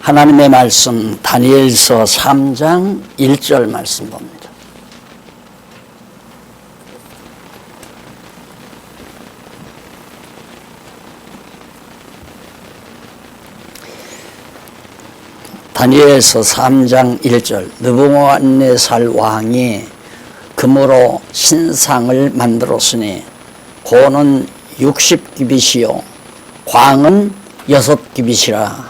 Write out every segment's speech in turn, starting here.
하나님의 말씀 다니엘서 3장 1절 말씀 봅니다. 다니엘서 3장 1절 느부갓네살 왕이 금으로 신상을 만들었으니 고는 60규빗이요 광은 6규빗이라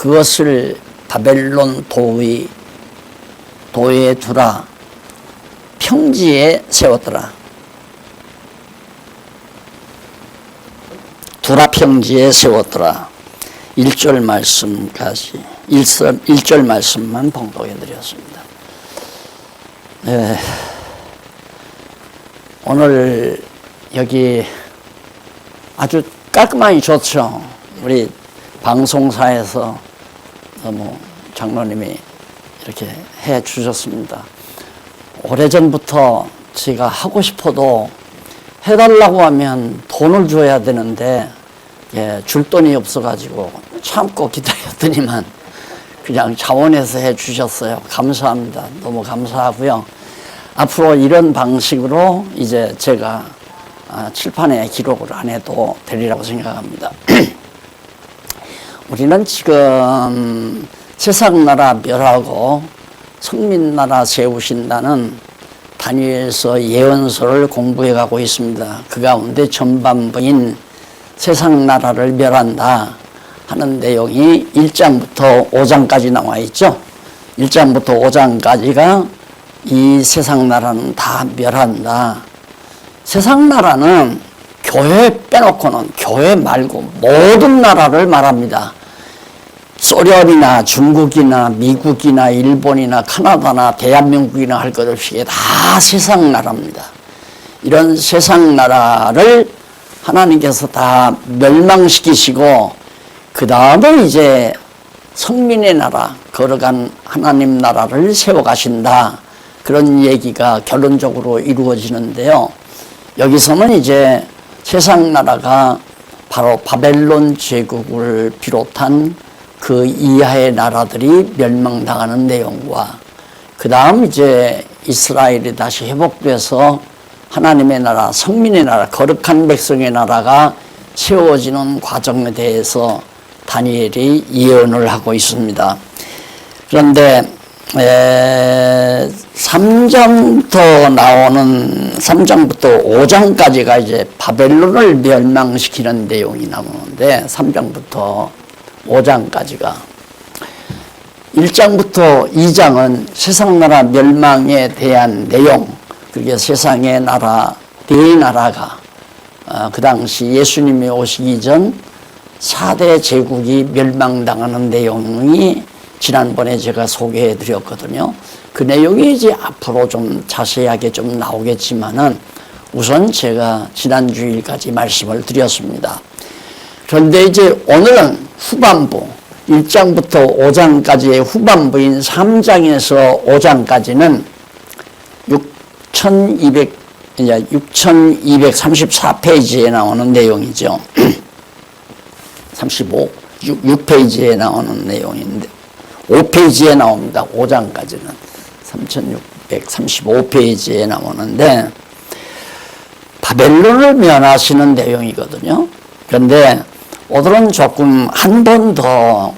그것을 바벨론 도에 두라 평지에 세웠더라. 두라 평지에 세웠더라. 1절 말씀까지 1절 말씀만 봉독해 드렸습니다. 네. 오늘 여기 아주 깔끔하니 좋죠. 우리 방송사에서 너무 장로님이 이렇게 해 주셨습니다. 오래전부터 제가 하고 싶어도 해달라고 하면 돈을 줘야 되는데 줄 돈이 없어가지고 참고 기다렸더니만 그냥 자원해서 해 주셨어요. 감사합니다. 너무 감사하고요. 앞으로 이런 방식으로 이제 제가 칠판에 기록을 안 해도 되리라고 생각합니다. 우리는 지금 세상나라 멸하고 성민나라 세우신다는 다니엘서 예언서를 공부해 가고 있습니다. 그 가운데 전반부인 세상나라를 멸한다 하는 내용이 1장부터 5장까지 나와 있죠. 1장부터 5장까지가 이 세상나라는 다 멸한다. 세상나라는 교회 빼놓고는 교회 말고 모든 나라를 말합니다. 소련이나 중국이나 미국이나 일본이나 카나다나 대한민국이나 할 것 없이 다 세상 나라입니다. 이런 세상 나라를 하나님께서 다 멸망시키시고 그 다음에 이제 성민의 나라, 걸어간 하나님 나라를 세워가신다. 그런 얘기가 결론적으로 이루어지는데요. 여기서는 이제 세상 나라가 바로 바벨론 제국을 비롯한 그 이하의 나라들이 멸망당하는 내용과 그 다음 이제 이스라엘이 다시 회복돼서 하나님의 나라, 성민의 나라, 거룩한 백성의 나라가 세워지는 과정에 대해서 다니엘이 예언을 하고 있습니다. 그런데 3장부터 나오는 3장부터 5장까지가 이제 바벨론을 멸망시키는 내용이 나오는데 3장부터 5장까지가 1장부터 2장은 세상나라 멸망에 대한 내용, 그게 세상의 나라, 대나라가 그 당시 예수님이 오시기 전 4대 제국이 멸망당하는 내용이 지난번에 제가 소개해 드렸거든요. 그 내용이 이제 앞으로 좀 자세하게 좀 나오겠지만은 우선 제가 지난 주일까지 말씀을 드렸습니다. 그런데 이제 오늘은 후반부 1장부터 5장까지의 후반부인 3장에서 5장까지는 6234페이지에 나오는 내용이죠. 6페이지에 나오는 내용인데 5페이지에 나옵니다. 5장까지는 3635페이지에 나오는데 바벨론을 멸하시는 내용이거든요. 그런데 오늘은 조금 한 번 더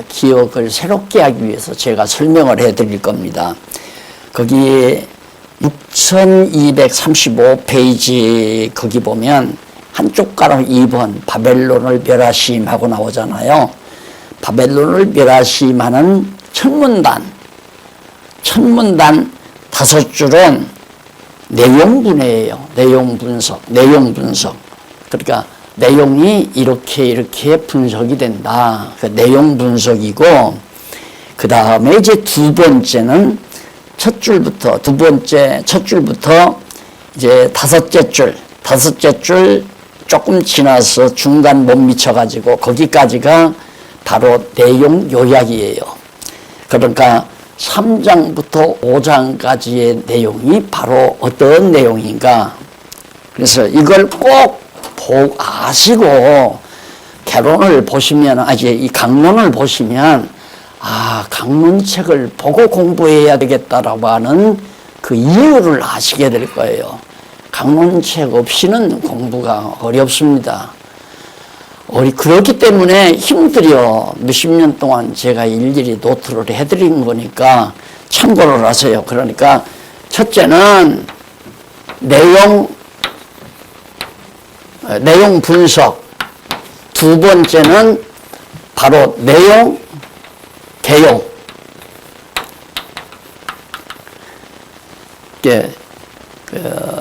기억을 새롭게 하기 위해서 제가 설명을 해드릴 겁니다. 거기 6235페이지 거기 보면 한쪽 가로 2번 바벨론을 멸하심하고 나오잖아요. 바벨론을 멸하심하는 천문단 5줄은 내용 분해예요. 내용 분석. 그러니까 내용이 이렇게 분석이 된다. 그 내용 분석이고 그 다음에 이제 두 번째는 첫 줄부터 이제 다섯째 줄 조금 지나서 중간 못 미쳐가지고 거기까지가 바로 내용 요약이에요. 그러니까 3장부터 5장까지의 내용이 바로 어떤 내용인가. 그래서 이걸 꼭 아시고 개론을 보시면, 이 강론을 보시면, 강론책을 보고 공부해야 되겠다라고 하는 그 이유를 아시게 될 거예요. 강론책 없이는 공부가 어렵습니다. 그렇기 때문에 힘들여 몇십 년 동안 제가 일일이 노트를 해드린 거니까 참고를 하세요. 그러니까 첫째는 내용 분석, 두 번째는 바로 내용 개용.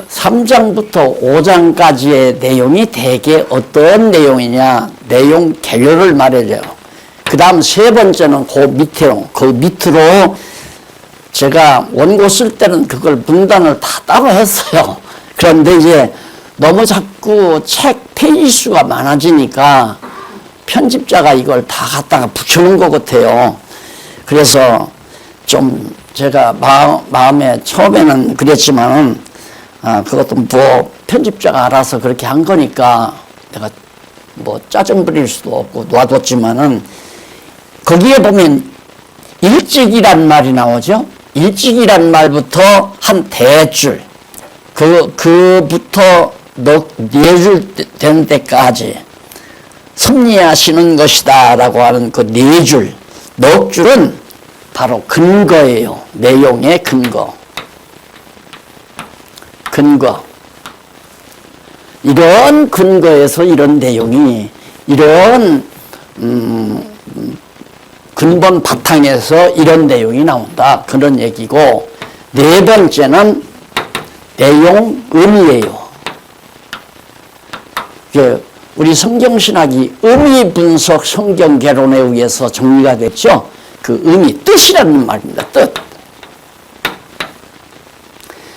3장부터 5장까지의 내용이 대개 어떤 내용이냐, 내용 개요를 말해줘요. 그 다음 세 번째는 그 밑으로 제가 원고 쓸 때는 그걸 분단을 다 따로 했어요. 그런데 이제 너무 자꾸 책 페이지 수가 많아지니까 편집자가 이걸 다 갖다가 붙여놓은 것 같아요. 그래서 좀 제가 마음에 처음에는 그랬지만은 그것도 뭐 편집자가 알아서 그렇게 한 거니까 내가 뭐 짜증 부릴 수도 없고 놔뒀지만은 거기에 보면 일찍이란 말이 나오죠. 일찍이란 말부터 한 대줄 그부터 네 줄 되는 때까지 섭리하시는 것이다 라고 하는 그 네 줄, 넉 줄은 바로 근거예요. 내용의 근거. 이런 근거에서 이런 내용이, 이런 근본 바탕에서 이런 내용이 나온다. 그런 얘기고, 네 번째는 내용 의미예요. 우리 성경신학이 의미 분석 성경 개론에 의해서 정리가 됐죠. 그 의미, 뜻이라는 말입니다. 뜻.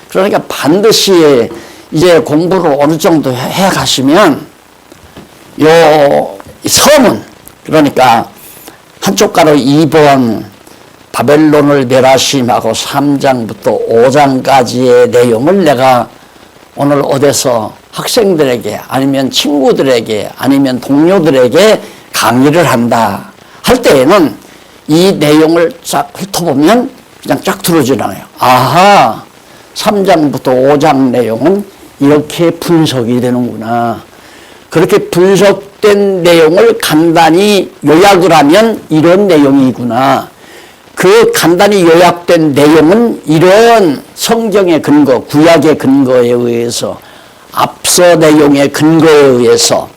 그러니까 반드시 이제 공부를 어느 정도 해 가시면 요 서문, 그러니까 한쪽 가로 2번 바벨론을 멸하심하고 3장부터 5장까지의 내용을 내가 오늘 어디서 학생들에게 아니면 친구들에게 아니면 동료들에게 강의를 한다 할 때에는 이 내용을 쫙 훑어보면 그냥 쫙 들어지나요. 아하, 3장부터 5장 내용은 이렇게 분석이 되는구나. 그렇게 분석된 내용을 간단히 요약을 하면 이런 내용이구나. 그 간단히 요약된 내용은 이런 성경의 근거, 구약의 근거에 의해서, 앞서 내용의 근거에 의해서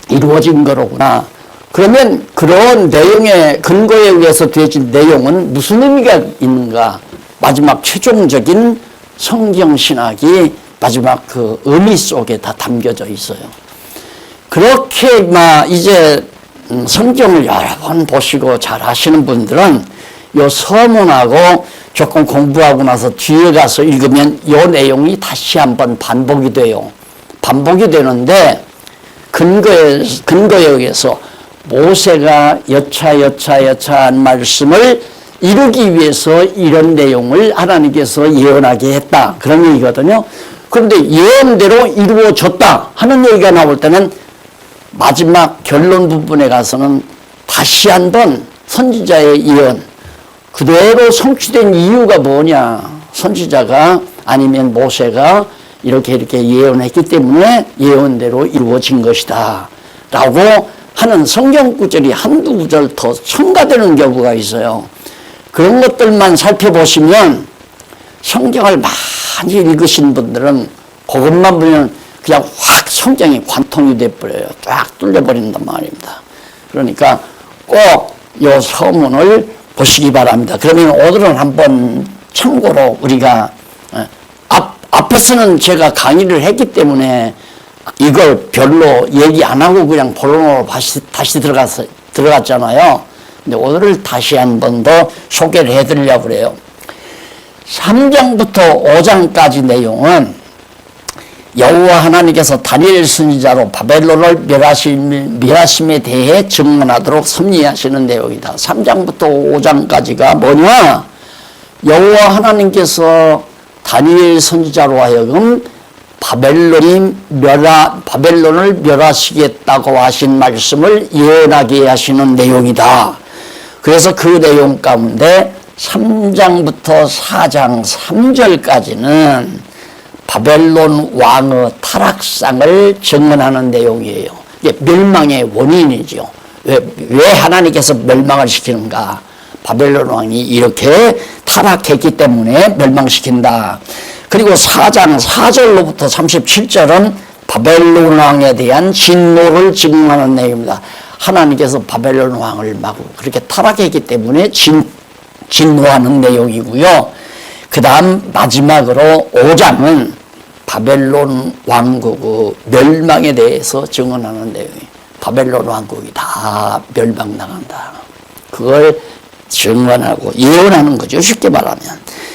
이루어진 거로구나. 그러면 그런 내용의 근거에 의해서 되어진 내용은 무슨 의미가 있는가? 마지막 최종적인 성경신학이 마지막 그 의미 속에 다 담겨져 있어요. 그렇게 이제 성경을 여러 번 보시고 잘 하시는 분들은 요 서문하고 조금 공부하고 나서 뒤에 가서 읽으면 요 내용이 다시 한번 반복이 돼요. 반복이 되는데 근거에 의해서 모세가 여차한 말씀을 이루기 위해서 이런 내용을 하나님께서 예언하게 했다. 그런 얘기거든요. 그런데 예언대로 이루어졌다 하는 얘기가 나올 때는 마지막 결론 부분에 가서는 다시 한번 선지자의 예언, 그대로 성취된 이유가 뭐냐. 선지자가 아니면 모세가 이렇게 예언했기 때문에 예언대로 이루어진 것이다 라고 하는 성경 구절이 한두 구절 더 첨가되는 경우가 있어요. 그런 것들만 살펴보시면 성경을 많이 읽으신 분들은 그것만 보면 그냥 확 성경이 관통이 돼버려요. 쫙 뚫려버린단 말입니다. 그러니까 꼭 이 서문을 보시기 바랍니다. 그러면 오늘은 한번 참고로 우리가 앞에서는 제가 강의를 했기 때문에 이걸 별로 얘기 안 하고 그냥 본론으로 다시 들어갔잖아요. 근데 오늘을 다시 한 번 더 소개를 해드리려고 그래요. 3장부터 5장까지 내용은 여호와 하나님께서 다니엘 선지자로 바벨론을 멸하심에 대해 증언하도록 섭리하시는 내용이다. 3장부터 5장까지가 뭐냐? 여호와 하나님께서 다니엘 선지자로 하여금 바벨론을 멸하시겠다고 하신 말씀을 예언하게 하시는 내용이다. 그래서 그 내용 가운데 3장부터 4장 3절까지는 바벨론 왕의 타락상을 증언하는 내용이에요. 이게 멸망의 원인이죠. 왜 하나님께서 멸망을 시키는가? 바벨론 왕이 이렇게 타락했기 때문에 멸망시킨다. 그리고 4장 4절로부터 37절은 바벨론 왕에 대한 진노를 증언하는 내용입니다. 하나님께서 바벨론 왕을 막 그렇게 타락했기 때문에 진노하는 내용이고요. 그 다음 마지막으로 5장은 바벨론 왕국의 멸망에 대해서 증언하는 내용이에요. 바벨론 왕국이 다 멸망당한다. 그걸 증언하고 예언하는 거죠. 쉽게 말하면.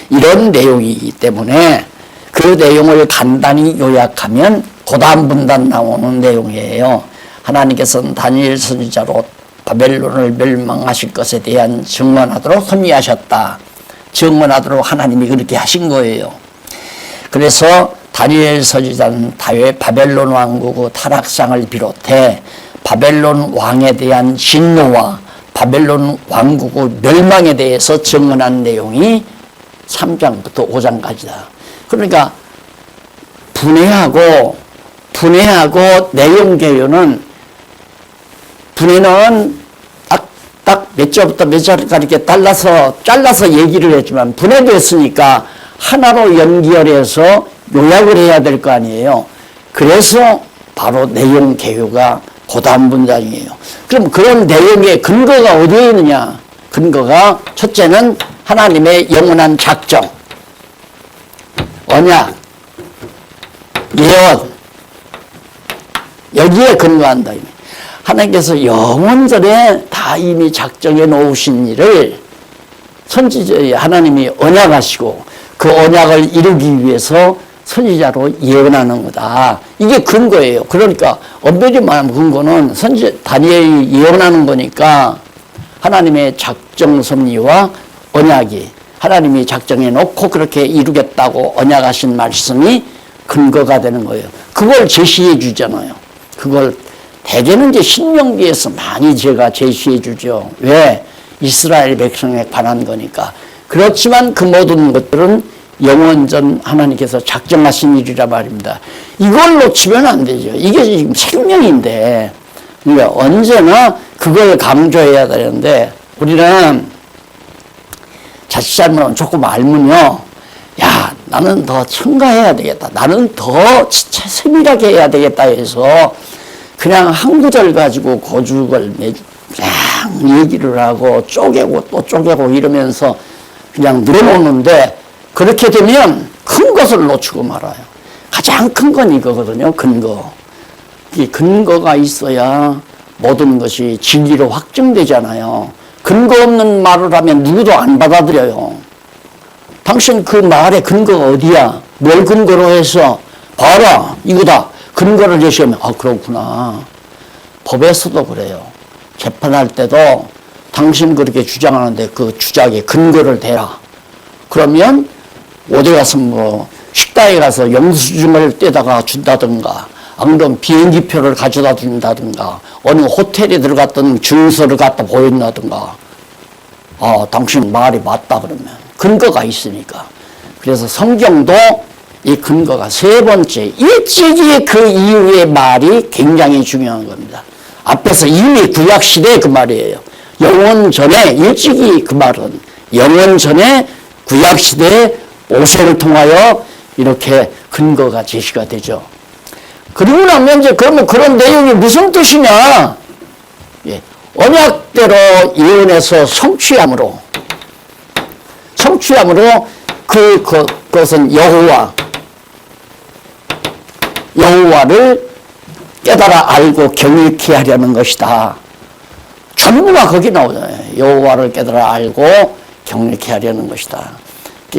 이런 내용이기 때문에 그 내용을 간단히 요약하면 고단 분단 나오는 내용이에요. 하나님께서는 다니엘 선지자로 바벨론을 멸망하실 것에 대한 증언하도록 섭리하셨다. 증언하도록 하나님이 그렇게 하신 거예요. 그래서 다니엘 선지자는 바벨론 왕국의 타락상을 비롯해 바벨론 왕에 대한 진노와 바벨론 왕국의 멸망에 대해서 증언한 내용이 3장부터 5장까지다. 그러니까 분해하고 내용 개요는 분해는 딱 몇 절부터 몇 절까지 이렇게 잘라서 얘기를 했지만 분해됐으니까 하나로 연결해서 요약을 해야 될 거 아니에요. 그래서 바로 내용 개요가 고단 분단이에요. 그럼 그런 내용의 근거가 어디에 있느냐? 근거가 첫째는 하나님의 영원한 작정, 언약, 예언, 여기에 근거한다. 하나님께서 영원전에 다 이미 작정해 놓으신 일을 선지자 하나님이 언약하시고 그 언약을 이루기 위해서 선지자로 예언하는 거다. 이게 근거예요. 그러니까 엄밀히 말하면 근거는 다니엘이 예언하는 거니까 하나님의 작정 섭리와 언약이 하나님이 작정해 놓고 그렇게 이루겠다고 언약하신 말씀이 근거가 되는 거예요. 그걸 제시해 주잖아요. 그걸 대개는 이제 신명기에서 많이 제가 제시해 주죠. 왜? 이스라엘 백성에 관한 거니까. 그렇지만 그 모든 것들은 영원전 하나님께서 작정하신 일이라 말입니다. 이걸 놓치면 안 되죠. 이게 지금 생명인데, 그러니까 언제나 그걸 강조해야 되는데, 우리는 자칫 잘못하면 조금 알면요, 야, 나는 더 첨가해야 되겠다. 나는 더 세밀하게 해야 되겠다 해서 그냥 한 구절 가지고 고죽을 그냥 얘기를 하고 쪼개고 또 쪼개고 이러면서 그냥 늘어놓는데, 그렇게 되면 큰 것을 놓치고 말아요. 가장 큰 건 이거거든요. 근거. 이 근거가 있어야 모든 것이 진리로 확증되잖아요. 근거 없는 말을 하면 누구도 안 받아들여요. 당신 그 말의 근거가 어디야? 뭘 근거로 해서 봐라 이거다. 근거를 제시하면 그렇구나. 법에서도 그래요. 재판할 때도 당신 그렇게 주장하는데 그 주장에 근거를 대라. 그러면 어디 가서 식당에 가서 영수증을 떼다가 준다든가, 안 그러면 비행기표를 가져다 준다든가, 어느 호텔에 들어갔던 증서를 갖다 보인다든가, 당신 말이 맞다 그러면 근거가 있으니까. 그래서 성경도 이 근거가 세 번째, 일찍이 그 이후의 말이 굉장히 중요한 겁니다. 앞에서 이미 구약시대 그 말이에요. 영원 전에, 일찍이 그 말은 영원 전에 구약시대에 모세를 통하여 이렇게 근거가 제시가 되죠. 그리고 나면 이제 그러면 그런 내용이 무슨 뜻이냐? 예, 언약대로 예언해서 성취함으로 그것은 여호와를 깨달아 알고 경외케 하려는 것이다. 전부가 거기 나오잖아요. 여호와를 깨달아 알고 경외케 하려는 것이다.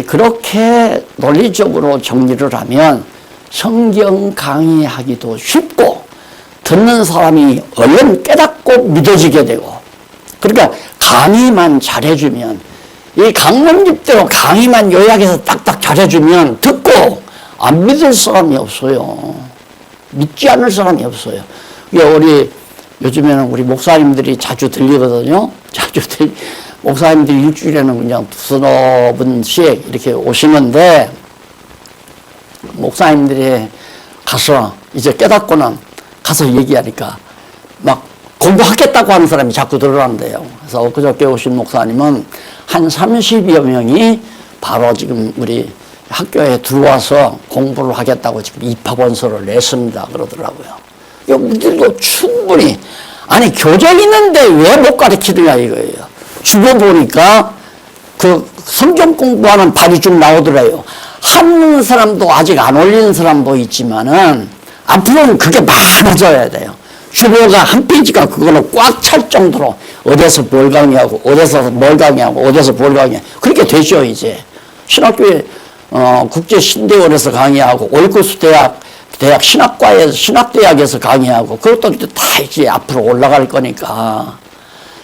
그렇게 논리적으로 정리를 하면 성경 강의하기도 쉽고 듣는 사람이 얼른 깨닫고 믿어지게 되고, 그러니까 강의만 잘해주면, 이 강론집대로 강의만 요약해서 딱딱 잘해주면 듣고 안 믿을 사람이 없어요. 믿지 않을 사람이 없어요. 우리 요즘에는 우리 목사님들이 자주 들리거든요. 목사님들이 일주일에는 그냥 두서너 분씩 이렇게 오시는데, 목사님들이 가서 이제 깨닫고는 가서 얘기하니까 막 공부하겠다고 하는 사람이 자꾸 들어간대요. 그래서 엊그저께 오신 목사님은 한 30여 명이 바로 지금 우리 학교에 들어와서 공부를 하겠다고 지금 입학원서를 냈습니다. 그러더라고요. 우리들도 충분히, 아니, 교정 있는데 왜 못 가르치느냐 이거예요. 주변 보니까 그 성경 공부하는 발이 좀 나오더래요. 한 사람도 아직 안 올리는 사람도 있지만은 앞으로는 그게 많아져야 돼요. 주보가 한 페이지가 그걸로 꽉 찰 정도로 어디서 뭘 강의하고 어디서 뭘 강의하고 어디서 뭘 강의하고 그렇게 되죠. 이제 신학교에 국제신대원에서 강의하고 올쿠스 대학 신학대학에서 강의하고 그것도 다 이제 앞으로 올라갈 거니까.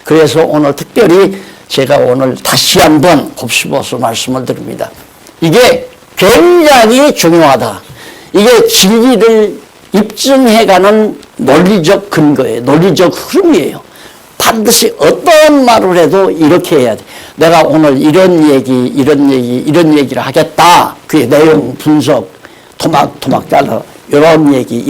그래서 오늘 특별히 제가 오늘 다시 한번 곱씹어서 말씀을 드립니다. 이게 굉장히 중요하다. 이게 진리를 입증해가는 논리적 근거예요. 논리적 흐름이에요. 반드시 어떤 말을 해도 이렇게 해야 돼. 내가 오늘 이런 얘기를 하겠다. 그의 내용 분석, 토막토막 잘라. 이런 얘기.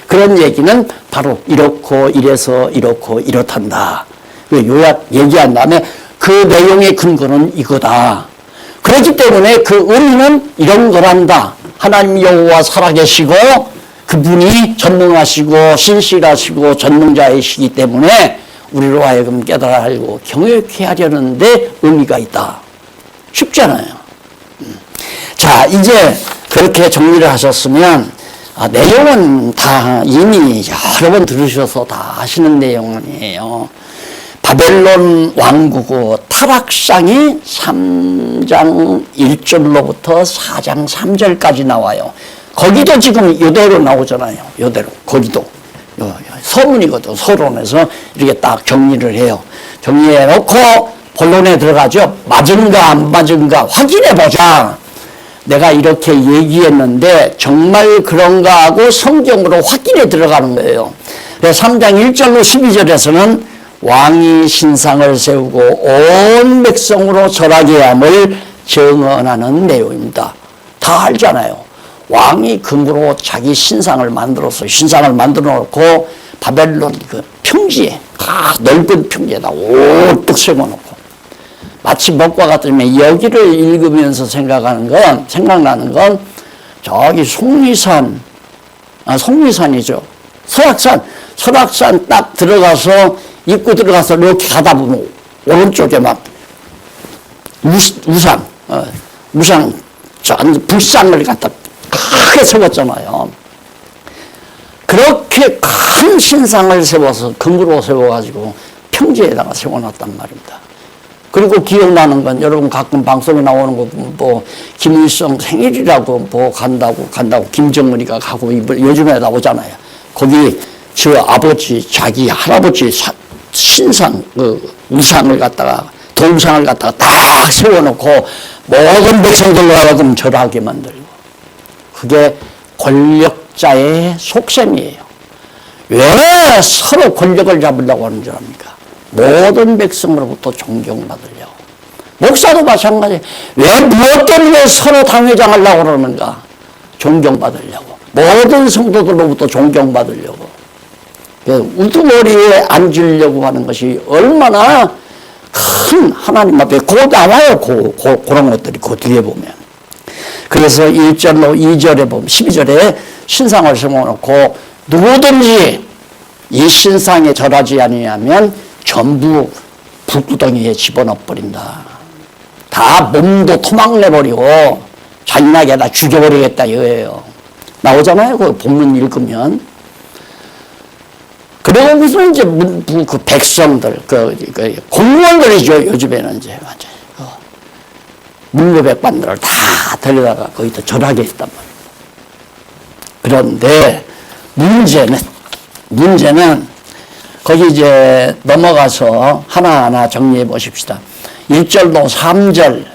그런 얘기는 바로 이렇고 이래서 이렇고 이렇단다. 요약 얘기한 다음에 그 내용의 근거는 이거다. 그렇기 때문에 그 의미는 이런 거란다. 하나님 여호와 살아계시고 그분이 전능하시고 신실하시고 전능자이시기 때문에 우리로 하여금 깨달아 알고 경외케 하려는데 의미가 있다. 쉽잖아요. 자, 이제 그렇게 정리를 하셨으면 내용은 다 이미 여러 번 들으셔서 다 아시는 내용이에요. 바벨론 왕국의 타락상이 3장 1절로부터 4장 3절까지 나와요. 거기도 지금 이대로 나오잖아요. 이대로. 거기도. 서문이거든. 서론에서 이렇게 딱 정리를 해요. 정리해 놓고 본론에 들어가죠. 맞은가 안 맞은가 확인해보자. 내가 이렇게 얘기했는데 정말 그런가 하고 성경으로 확인해 들어가는 거예요. 3장 1절로 12절에서는 왕이 신상을 세우고 온 백성으로 절하게 함을 증언하는 내용입니다. 다 알잖아요. 왕이 금으로 자기 신상을 만들어 놓고 바벨론 그 평지에, 넓은 평지에다 오뚝 세워놓고 마치 먹과 같으면 여기를 읽으면서 생각나는 건 저기 속리산이죠. 설악산 딱 들어가서 입구 들어가서 이렇게 가다 보면 오른쪽에 막 무상 불상을 갖다 크게 세웠잖아요. 그렇게 큰 신상을 세워서 금으로 세워가지고 평지에다가 세워놨단 말입니다. 그리고 기억나는 건 여러분 가끔 방송에 나오는 거 뭐 김일성 생일이라고 뭐 간다고 김정은이가 가고 요즘에 나오잖아요. 거기 저 아버지 자기 할아버지 신상 우상을 갖다가 동상을 갖다가 딱 세워놓고 모든 백성들로 하여금 절하게 만들고 그게 권력자의 속셈이에요. 왜 서로 권력을 잡으려고 하는 줄 압니까? 모든 백성으로부터 존경받으려고. 목사도 마찬가지예요. 왜 무엇 때문에 서로 당회장하려고 그러는가? 존경받으려고. 모든 성도들로부터 존경받으려고. 우두머리에 앉으려고 하는 것이 얼마나 큰 하나님 앞에 곧 나와요. 그런 것들이 그 뒤에 보면. 그래서 1절로 2절에 보면 12절에 신상을 세워놓고 누구든지 이 신상에 절하지 아니하면 전부 불구덩이에 집어넣어버린다. 다 몸도 토막내버리고 잔인하게 죽여버리겠다 이거예요. 나오잖아요. 그 본문 읽으면. 그리고 무슨 이제 그 백성들, 공무원들이죠. 요즘에는 이제 완전히 문무백관들을 다 데려다가 거기다 절하게 했단 말이에요. 그런데 문제는 거기 이제 넘어가서 하나하나 정리해 보십시다. 1절로 3절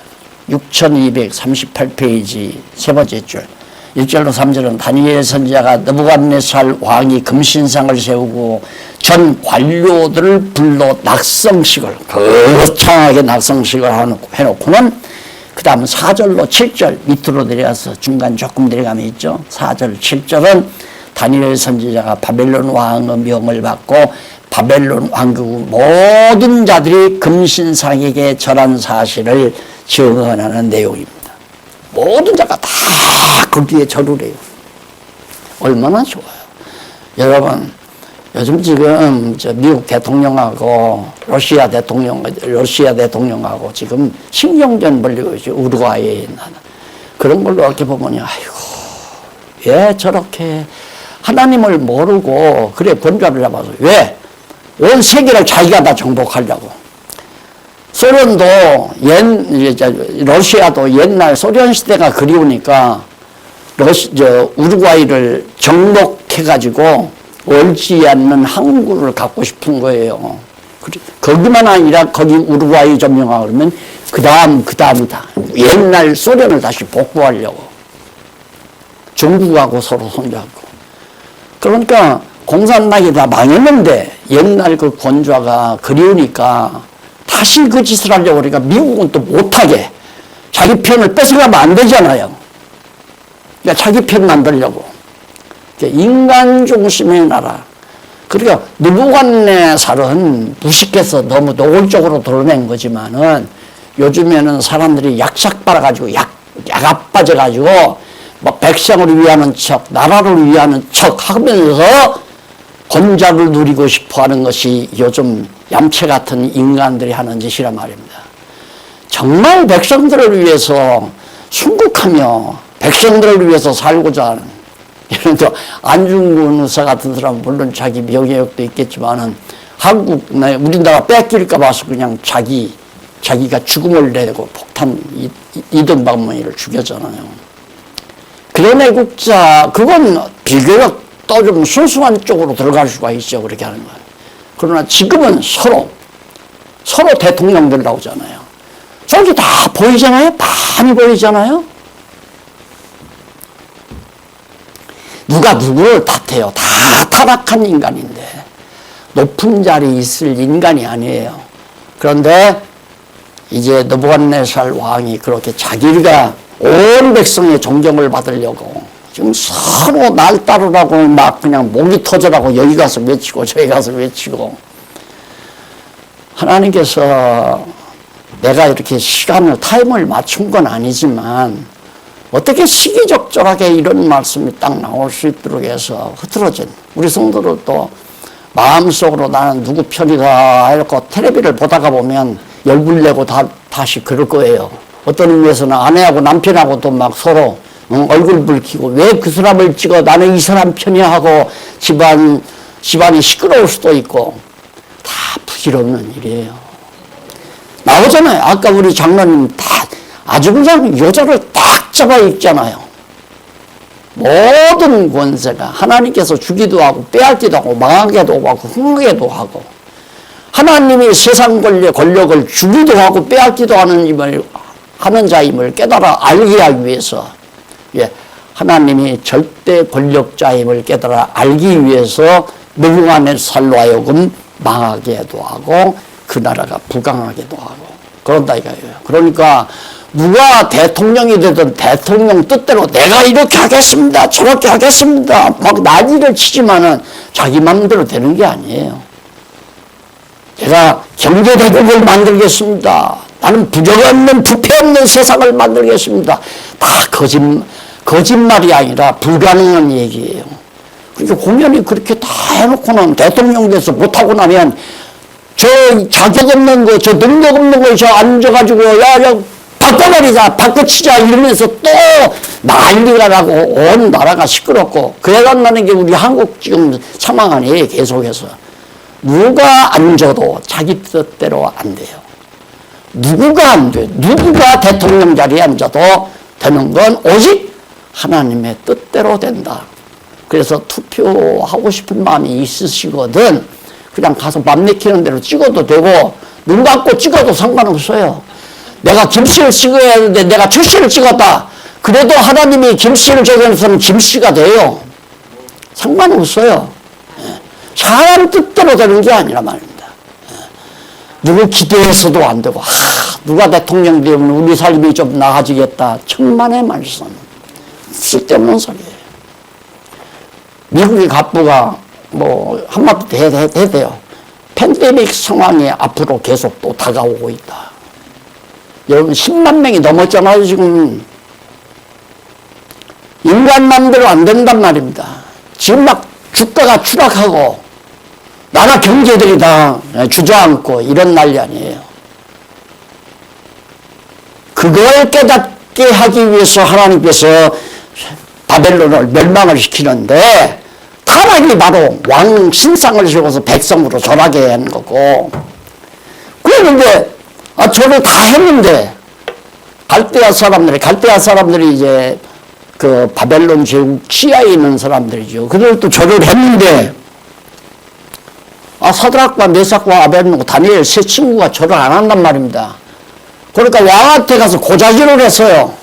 6238페이지 세 번째 줄 1절로 3절은 다니엘 선지자가 느부갓네살 왕이 금신상을 세우고 전 관료들을 불러 낙성식을 거창하게 낙성식을 해놓고는 그 다음 4절로 7절 밑으로 내려가서 중간 조금 내려가면 있죠. 4절 7절은 다니엘 선지자가 바벨론 왕의 명을 받고 바벨론 왕국 모든 자들이 금신상에게 절한 사실을 증언하는 내용입니다. 모든 자가 다 거기에 절을 해요. 얼마나 좋아요. 여러분, 요즘 지금 미국 대통령하고 러시아 대통령하고 지금 신경전 벌리고 있죠. 우루과이에 나는. 그런 걸로 이렇게 보면, 아이고, 왜 저렇게 하나님을 모르고, 그래, 권좌를 잡아서. 왜? 온 세계를 자기가 다 정복하려고. 소련도 러시아도 옛날 소련 시대가 그리우니까 우루과이를 정복해가지고 얼지 않는 항구를 갖고 싶은 거예요. 거기만 아니라 거기 우루과이 점령하고 그러면 그 다음이다. 옛날 소련을 다시 복구하려고. 중국하고 서로 손잡고. 그러니까 공산당이 다 망했는데 옛날 그 권좌가 그리우니까 다시 그 짓을 하려고 그러니까 미국은 또 못하게 자기 편을 뺏어가면 안 되잖아요. 그러니까 자기 편 만들려고. 인간 중심의 나라. 그러니까 느부갓네살은 무식해서 너무 노골적으로 드러낸 거지만은 요즘에는 사람들이 약삭 빨아가지고 약압 빠져가지고 뭐 백성을 위하는 척, 나라를 위하는 척 하면서 권좌를 누리고 싶어 하는 것이 요즘 얌체 같은 인간들이 하는 짓이란 말입니다. 정말 백성들을 위해서 순국하며 백성들을 위해서 살고자 하는, 예를 들어 안중근 의사 같은 사람은 물론 자기 명예욕도 있겠지만은 우리나라 뺏길까 봐서 그냥 자기가 죽음을 내고 폭탄 이등박문희를 죽였잖아요. 그런 애국자, 그건 비교적 또 좀 순수한 쪽으로 들어갈 수가 있죠. 그렇게 하는 건. 그러나 지금은 서로 대통령들 나오잖아요. 저기 다 보이잖아요. 많이 보이잖아요. 누가 누구를 탓해요. 다 타락한 인간인데 높은 자리에 있을 인간이 아니에요. 그런데 이제 느부갓네살 왕이 그렇게 자기가 온 백성의 존경을 받으려고 지금 서로 날 따르라고 막 그냥 목이 터져라고 여기 가서 외치고 저기 가서 외치고, 하나님께서 내가 이렇게 타임을 맞춘 건 아니지만 어떻게 시기적절하게 이런 말씀이 딱 나올 수 있도록 해서 흐트러진 우리 성도들도 마음속으로 나는 누구 편이다 이렇게 텔레비를 보다가 보면 열불내고 다시 그럴 거예요. 어떤 의미에서는 아내하고 남편하고도 막 서로 얼굴 붉히고 왜 그 사람을 찍어 나는 이 사람 편이야 하고 집안이 시끄러울 수도 있고, 다 부질없는 일이에요. 나오잖아요. 아까 우리 장로님 다 아주 그냥 여자를 딱 잡아 입잖아요. 모든 권세가 하나님께서 주기도 하고 빼앗기도 하고 망하게도 하고 흥하게도 하고, 하나님이 세상 권력을 주기도 하고 빼앗기도 하는 자임을 깨달아 알게 하기 위해서, 하나님이 절대 권력자임을 깨달아 알기 위해서 느부갓네살로 하여금 망하게도 하고 그 나라가 부강하게도 하고 그런다 이거예요. 그러니까 누가 대통령이 되든 대통령 뜻대로 내가 이렇게 하겠습니다, 저렇게 하겠습니다 막 난리를 치지만은 자기 마음대로 되는 게 아니에요. 제가 경제대국을 만들겠습니다, 나는 부정 없는 부패 없는 세상을 만들겠습니다, 다 거짓말이 아니라 불가능한 얘기예요. 그러니까 공연이 그렇게 다 해놓고는 대통령 돼서 못하고 나면 저 자격 없는 거, 저 능력 없는 거, 저 앉아가지고 야 바꿔버리자, 바꿔치자 이러면서 또 난리가 나고 온 나라가 시끄럽고 그래가 나는 게 우리 한국 지금 상황 아니에요. 계속해서 누가 앉아도 자기 뜻대로 안 돼요. 누구가 안 돼, 누구가 대통령 자리에 앉아도 되는 건 오직 하나님의 뜻대로 된다. 그래서 투표하고 싶은 마음이 있으시거든 그냥 가서 맘 내키는 대로 찍어도 되고 눈 감고 찍어도 상관없어요. 내가 김씨를 찍어야 하는데 내가 최씨를 찍었다. 그래도 하나님이 김씨를 찍어서는 김씨가 돼요. 상관없어요. 사람 뜻대로 되는 게 아니라 말입니다. 누구 기대해서도 안 되고, 누가 대통령 되면 우리 삶이 좀 나아지겠다. 천만의 말씀. 쓸데없는 소리예요. 미국의 갑부가 뭐 한마디 해대요. 팬데믹 상황이 앞으로 계속 또 다가오고 있다. 여러분 10만 명이 넘었잖아요 지금. 인간 맘대로 안 된단 말입니다. 지금 막 주가가 추락하고 나라 경제들이 다 주저앉고 이런 난리 아니에요. 그걸 깨닫게 하기 위해서 하나님께서 바벨론을 멸망을 시키는데 타락이 바로 왕 신상을 세워서 백성으로 절하게 하는 거고, 그런데 저를 다 했는데 갈대아 사람들이 이제 그 바벨론 제국 치하에 있는 사람들이죠. 그들도 절을 했는데 사드락과 메삭과 아벳느고 다니엘 세 친구가 절을 안 한단 말입니다. 그러니까 왕한테 가서 고자질을 했어요.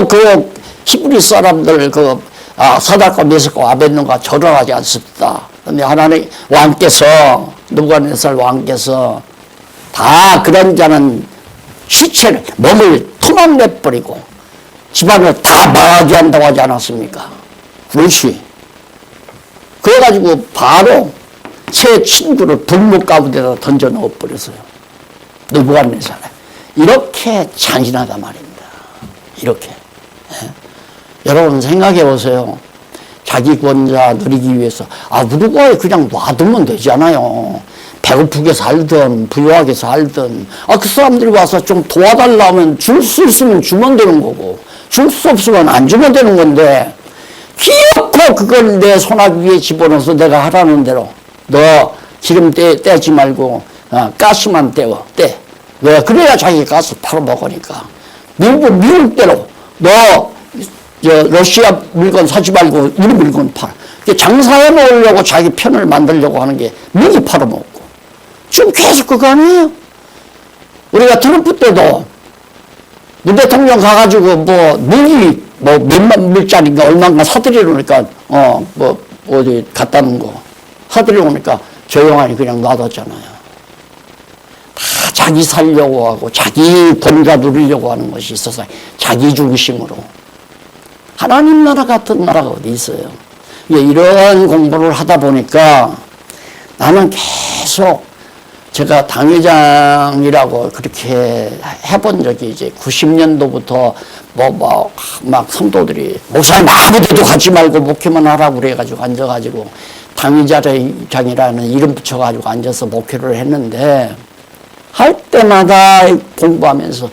그 히브리 사람들 사드락과 메삭과 아벳느고가 절을 하지 않습니다. 근데 하나님 왕께서 느부갓네살 왕께서 다 그런 자는 시체를 몸을 토막내버리고 집안을 다 망하게 한다고 하지 않았습니까? 그렇지. 그래가지고 바로 세 친구를 불목 가운데다 던져 넣어버렸어요. 느부갓네살에. 이렇게 잔인하다 말입니다. 이렇게. 여러분 생각해 보세요. 자기 권자 누리기 위해서 누구가 그냥 놔두면 되잖아요. 배고프게 살든 부유하게 살든 그 사람들이 와서 좀 도와달라 하면 줄 수 있으면 주면 되는 거고 줄 수 없으면 안 주면 되는 건데 기어코 그걸 내 손아귀 위에 집어넣어서 내가 하라는 대로 너 기름 떼지 말고 가스만 떼. 왜? 그래야 자기 가스 팔아먹으니까. 미국대로 너 러시아 물건 사지 말고 우리 물건 팔아. 장사해 먹으려고 자기 편을 만들려고 하는 게 미국이 팔아먹고. 지금 계속 그거 아니에요? 우리가 트럼프 때도 문 대통령 가가지고 무기 몇만 밀짜리인가 얼마인가 사들이려니까 어디 갖다 놓은 거 사들이려니까 조용하니 그냥 놔뒀잖아요. 다 자기 살려고 하고 자기 본가 누리려고 하는 것이 있어서 자기 중심으로. 하나님 나라 같은 나라가 어디 있어요? 이런 공부를 하다 보니까 나는 계속 제가 당회장이라고 그렇게 해본 적이 이제 90년도부터 막 성도들이 목사님 아무데도 가지 말고 목회만 하라고 그래가지고 앉아가지고 당회장이라는 이름 붙여가지고 앉아서 목회를 했는데 할 때마다 공부하면서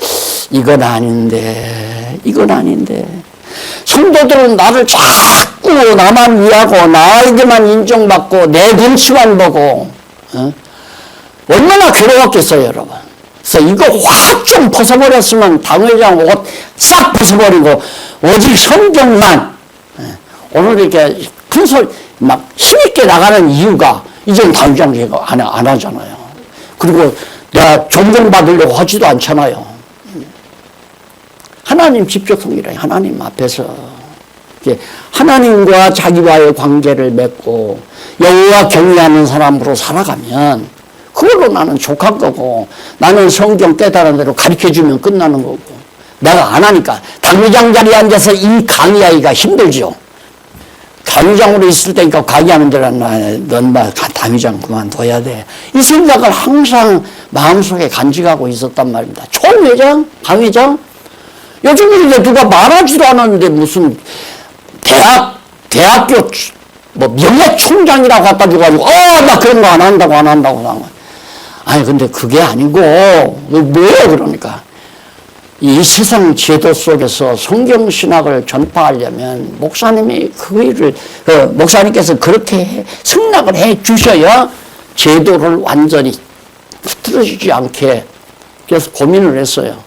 이건 아닌데 성도들은 나를 자꾸 나만 위하고 나에게만 인정받고 내 눈치만 보고 얼마나 괴로웠겠어요 여러분. 그래서 이거 확 좀 벗어버렸으면 당회장 옷 싹 벗어버리고 오직 성경만. 오늘 이렇게 큰 소리 막 힘있게 나가는 이유가 이제는 당회장 안 하잖아요. 그리고 내가 존경받으려고 하지도 않잖아요. 하나님 집적성이라 하나님 앞에서 하나님과 자기와의 관계를 맺고 여호와 경외하는 사람으로 살아가면 그걸로 나는 족한 거고 나는 성경 깨달은 대로 가르쳐주면 끝나는 거고 내가 안 하니까 당회장 자리에 앉아서 이 강의하기가 힘들죠. 당회장으로 있을 때니까 강의하는 데라 넌 당회장 그만둬야 돼. 이 생각을 항상 마음속에 간직하고 있었단 말입니다. 총회장? 강회장? 요즘은 이제 누가 말하지도 않았는데 무슨 대학교 명예총장이라고 갖다 줘가지고 나 그런 거 안 한다고 아니 근데 그게 아니고 뭐예요 그러니까 이 세상 제도 속에서 성경신학을 전파하려면 목사님이 그 일을 목사님께서 그렇게 승낙을 해 주셔야 제도를 완전히 흐트러지지 않게. 그래서 고민을 했어요.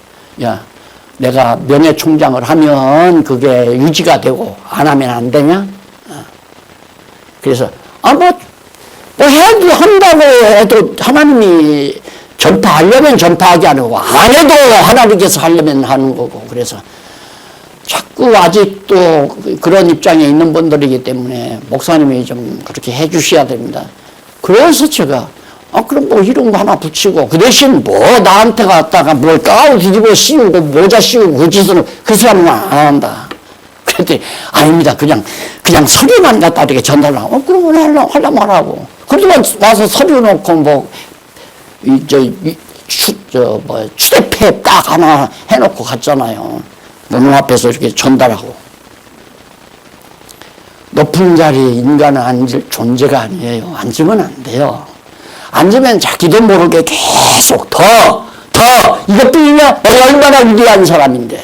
내가 명예총장을 하면 그게 유지가 되고 안 하면 안 되냐? 그래서 해도 한다고 해도 하나님이 전파하려면 전파하게 하는 거고, 안 해도 하나님께서 하려면 하는 거고. 그래서 자꾸 아직도 그런 입장에 있는 분들이기 때문에 목사님이 좀 그렇게 해 주셔야 됩니다. 그래서 제가 그럼 뭐 이런 거 하나 붙이고, 그 대신 뭐 나한테 갖다가 뭘 가운 뒤집어 씌우고 모자 씌우고 그 짓을 그 사람은 안 한다. 그랬더니 아닙니다. 그냥 서류만 갖다 이렇게 전달하고, 그러면 하려면 하라고. 그러더만 와서 서류 놓고 뭐 추대패 딱 하나 해놓고 갔잖아요. 너무 앞에서 이렇게 전달하고. 높은 자리에 인간은 앉을 존재가 아니에요. 앉으면 안 돼요. 앉으면 자기도 모르게 계속 이것 뿐이냐? 내가 얼마나 위대한 사람인데.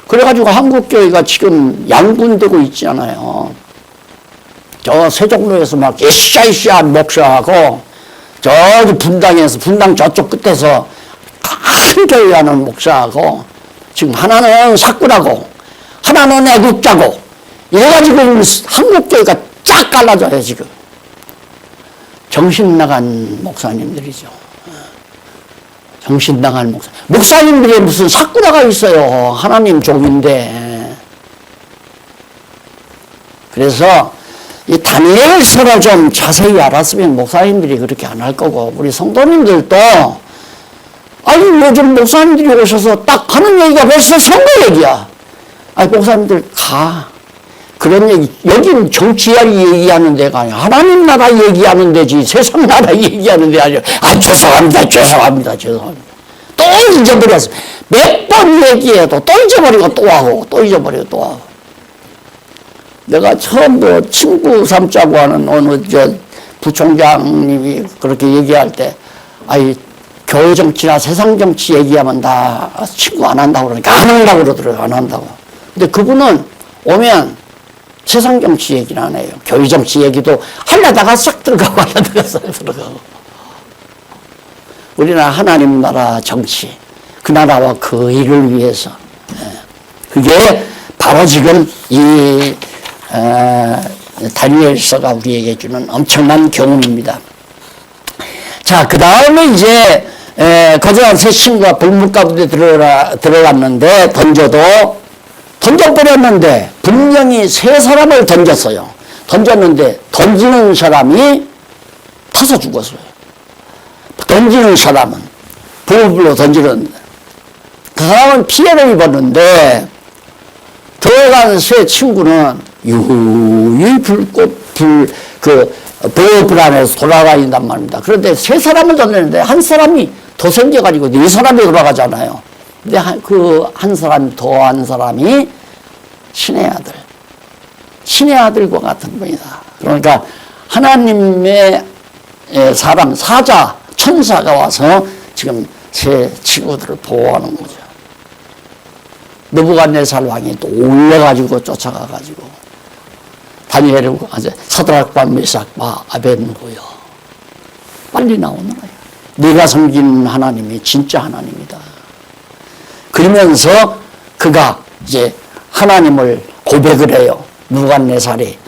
그래가지고 한국교회가 지금 양분되고 있잖아요. 저 세종로에서 막 으쌰으쌰한 목사하고, 저기 분당 저쪽 끝에서 큰 교회 하는 목사하고, 지금 하나는 사꾸라고, 하나는 애국자고, 이래가지고 한국교회가 쫙 갈라져요, 지금. 정신 나간 목사님들이죠. 정신 나간 목사님들이 무슨 사꾸라가 있어요. 하나님 종인데. 그래서 이 다니엘서를 좀 자세히 알았으면 목사님들이 그렇게 안 할 거고, 우리 성도님들도 요즘 목사님들이 오셔서 딱 하는 얘기가 벌써 선거 얘기야. 목사님들 가. 그런 얘기, 여긴 정치야리 얘기하는 데가 아니야. 하나님 나라 얘기하는 데지, 세상 나라 얘기하는 데 아니야. 죄송합니다. 또 잊어버렸어. 몇 번 얘기해도 또 잊어버리고 또 하고, 또 잊어버리고 또 하고. 내가 처음 친구 삼자고 하는 어느 부총장님이 그렇게 얘기할 때, 교회 정치나 세상 정치 얘기하면 다 친구 안 한다고 그러니까 안 한다고 그러더라고요. 안 한다고. 근데 그분은 오면 세상 정치 얘기는 안 해요. 교회 정치 얘기도 하려다가 싹 들어가고 하려다가 싹 들어가고. 우리는 하나님 나라 정치, 그 나라와 그 일을 위해서. 그게 바로 지금 이 다니엘서가 우리에게 주는 엄청난 경험입니다. 자, 그 다음에 이제 거저한 세 친구가 불물 가운데 들어갔는데 던져버렸는데 분명히 세 사람을 던졌어요. 던졌는데 던지는 사람이 타서 죽었어요. 던지는 사람은 불로 던지는 그 사람은 피해를 입었는데 들어간 세 친구는 유유히 보호불 안에서 돌아다닌단 말입니다. 그런데 세 사람을 던졌는데 한 사람이 더 생겨가지고 네 사람이 돌아가잖아요. 근데 그 한 사람이 신의 아들과 같은 분이다. 그러니까 하나님의 사람, 사자, 천사가 와서 지금 제 친구들을 보호하는 거죠. 느부갓네살 왕이 놀래가지고 쫓아가가지고 다니엘을 사드락과 메삭과 아벳느고요. 빨리 나오느라요. 네가 섬긴 하나님이 진짜 하나님이다. 그러면서 그가 이제 하나님을 고백을 해요. 느부갓네살이.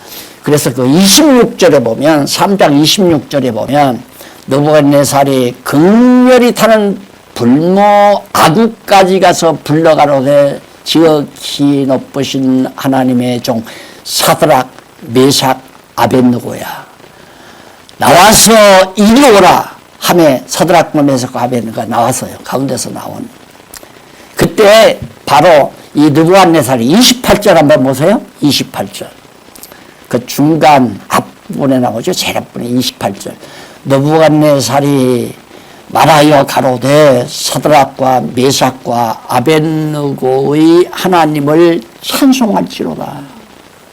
그래서 그 26절에 보면, 3장 26절에 보면 느부갓네살이 극렬히 타는 불모 아구까지 가서 불러가로되 지극히 높으신 하나님의 종 사드락, 메삭, 아벳느고야, 나와서 이리 오라 하매 사드락과 메삭과 아벳느고가 나왔어요. 가운데서 나온. 그때 바로 이 느부갓네살이 28절 한번 보세요. 28절. 그 중간 앞부분에 나오죠. 제일 앞부분에 28절. 느부갓네살이 말하여 가로되 사드락과 메삭과 아벳느고의 하나님을 찬송할지로다.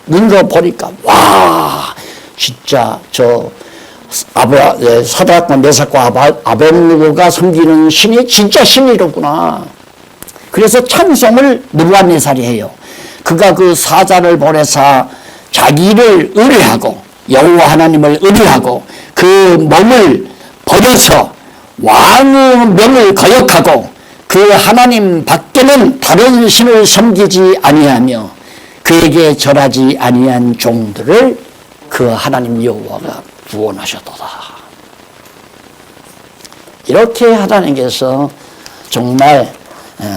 눈으로 보니까 와, 진짜 사드락과 메삭과 아벳느고가 섬기는 신이 진짜 신이로구나. 그래서 찬송을 느부갓네살이 해요. 그가 그 사자를 보내사 자기를 의뢰하고 여호와 하나님을 의뢰하고 그 몸을 버려서 왕의 명을 거역하고 그 하나님 밖에는 다른 신을 섬기지 아니하며 그에게 절하지 아니한 종들을 그 하나님 여호와가 구원하셨도다. 이렇게 하나님께서 정말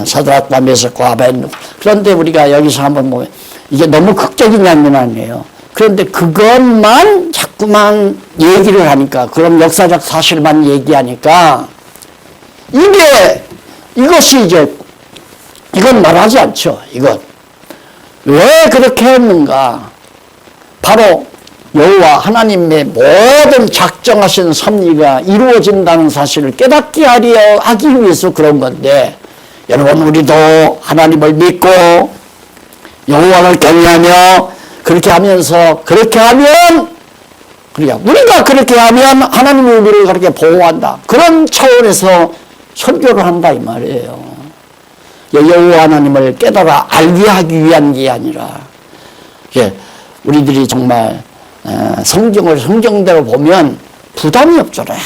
사드락과 메삭과 아벤누고, 그런데 우리가 여기서 한번 보면 이게 너무 극적인 장면 아니에요. 그런데 그것만 자꾸만 얘기를 하니까, 그런 역사적 사실만 얘기하니까 이것이 이제 이건 말하지 않죠. 이것 왜 그렇게 했는가? 바로 여호와 하나님의 모든 작정하신 섭리가 이루어진다는 사실을 깨닫게 하기 위해서 그런 건데, 여러분 우리도 하나님을 믿고 여호와를 경외하며 그렇게 하면서, 그렇게 하면 우리가 그렇게 하면 하나님이 우리를 그렇게 보호한다, 그런 차원에서 설교를 한다 이 말이에요. 여호와 하나님을 깨달아 알게 하기 위한 게 아니라, 우리들이 정말 성경을 성경대로 보면 부담이 없잖아요.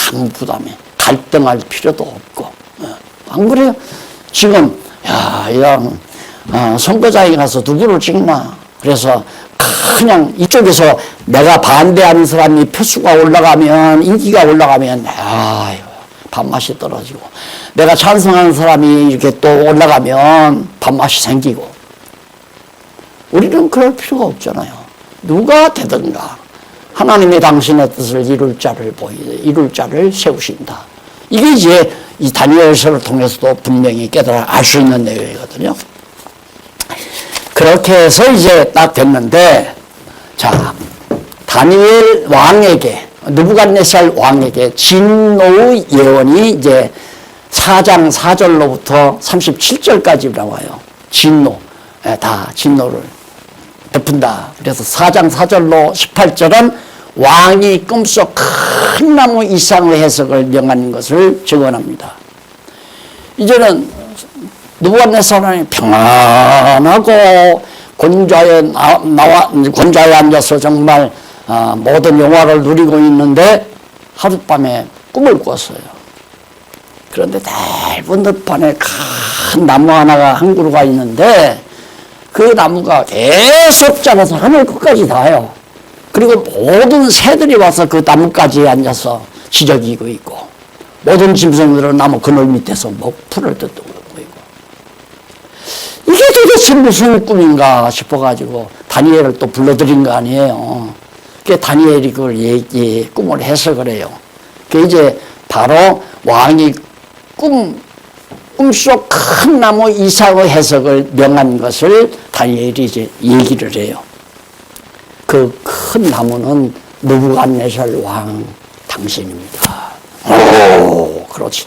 아무 부담이, 갈등할 필요도 없고. 안 그래요? 지금 이런 선거장에 가서 누구를 찍나, 그래서 그냥 이쪽에서 내가 반대하는 사람이 표수가 올라가면, 인기가 올라가면 밥맛이 떨어지고, 내가 찬성하는 사람이 이렇게 또 올라가면 밥맛이 생기고. 우리는 그럴 필요가 없잖아요. 누가 되든가 하나님이 당신의 뜻을 이룰 자를 세우신다. 이게 이제 이 다니엘서를 통해서도 분명히 깨달아 알 수 있는 내용이거든요. 그렇게 해서 이제 딱 됐는데, 자, 다니엘 왕에게, 느부갓네살 왕에게 진노의 예언이 이제 4장 4절로부터 37절까지 나와요. 진노, 다 진노를 베푼다. 그래서 4장 4절로 18절은 왕이 꿈속 큰 나무 이상의 해석을 명한 것을 증언합니다. 이제는 느부갓네살 왕이 평안하고 곤좌에 앉아서 정말 모든 영화를 누리고 있는데, 하룻밤에 꿈을 꿨어요. 그런데 넓은 들판에 큰 나무 하나가 한 그루가 있는데, 그 나무가 계속 자라서 하늘 끝까지 닿아요. 그리고 모든 새들이 와서 그 나무까지 앉아서 지저귀고 있고, 모든 짐승들은 나무 그늘 밑에서 풀을 뜯고 있고, 이게 도대체 무슨 꿈인가 싶어가지고 다니엘을 또 불러들인 거 아니에요. 그 다니엘이 그걸 꿈을 해석을 해요. 그 이제 바로 왕이 꿈속 큰 나무 이상의 해석을 명한 것을 다니엘이 이제 얘기를 해요. 그 큰 나무는 느부갓네살 왕 당신입니다. 오, 그렇지.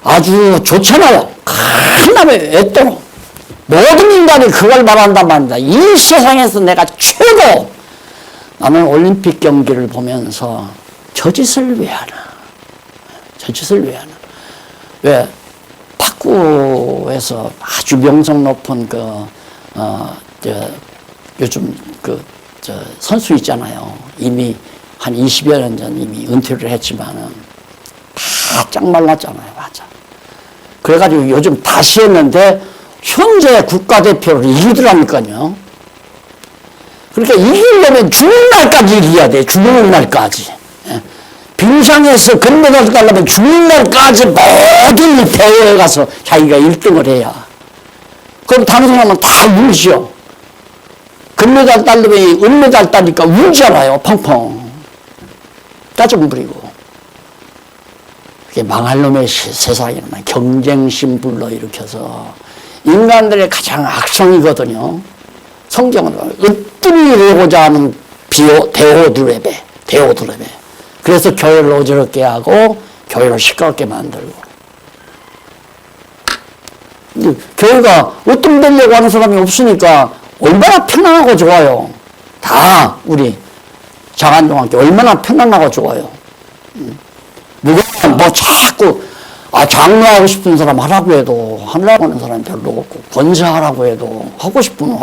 아주 좋잖아요. 큰 나무에 왜 또 모든 인간이 그걸 말한단 말입니다. 이 세상에서 내가 최고. 나는 올림픽 경기를 보면서 저 짓을 왜 하나? 저 짓을 왜 하나? 왜? 탁구에서 아주 명성 높은 요즘 선수 있잖아요. 이미 한 20여 년 전 이미 은퇴를 했지만은 다 짱 말랐잖아요. 맞아. 그래가지고 요즘 다시 했는데 현재 국가대표를 이기더라니까요. 그러니까 이기려면 죽는 날까지 이겨야 돼. 죽는 날까지. 빙상에서 금메달 따려면 죽는 날까지 모든 대회에 가서 자기가 1등을 해야. 그럼 다른 사람은 다 울죠. 금메달 따려면 은메달 따니까 울잖아요. 펑펑. 짜증 부리고. 그게 망할 놈의 세상이란 경쟁심 불러일으켜서 인간들의 가장 악성이거든요. 성경은 으뜸이 되고자 하는 데오드레베. 그래서 교회를 어지럽게 하고 교회를 시끄럽게 만들고. 교회가 으뜸되려고 하는 사람이 없으니까 얼마나 편안하고 좋아요. 다 우리 장안동학교 얼마나 편안하고 좋아요. 누가 뭐 자꾸 장로하고 싶은 사람 하라고 해도 하려고 하는 사람이 별로 없고, 권사하라고 해도 하고 싶으면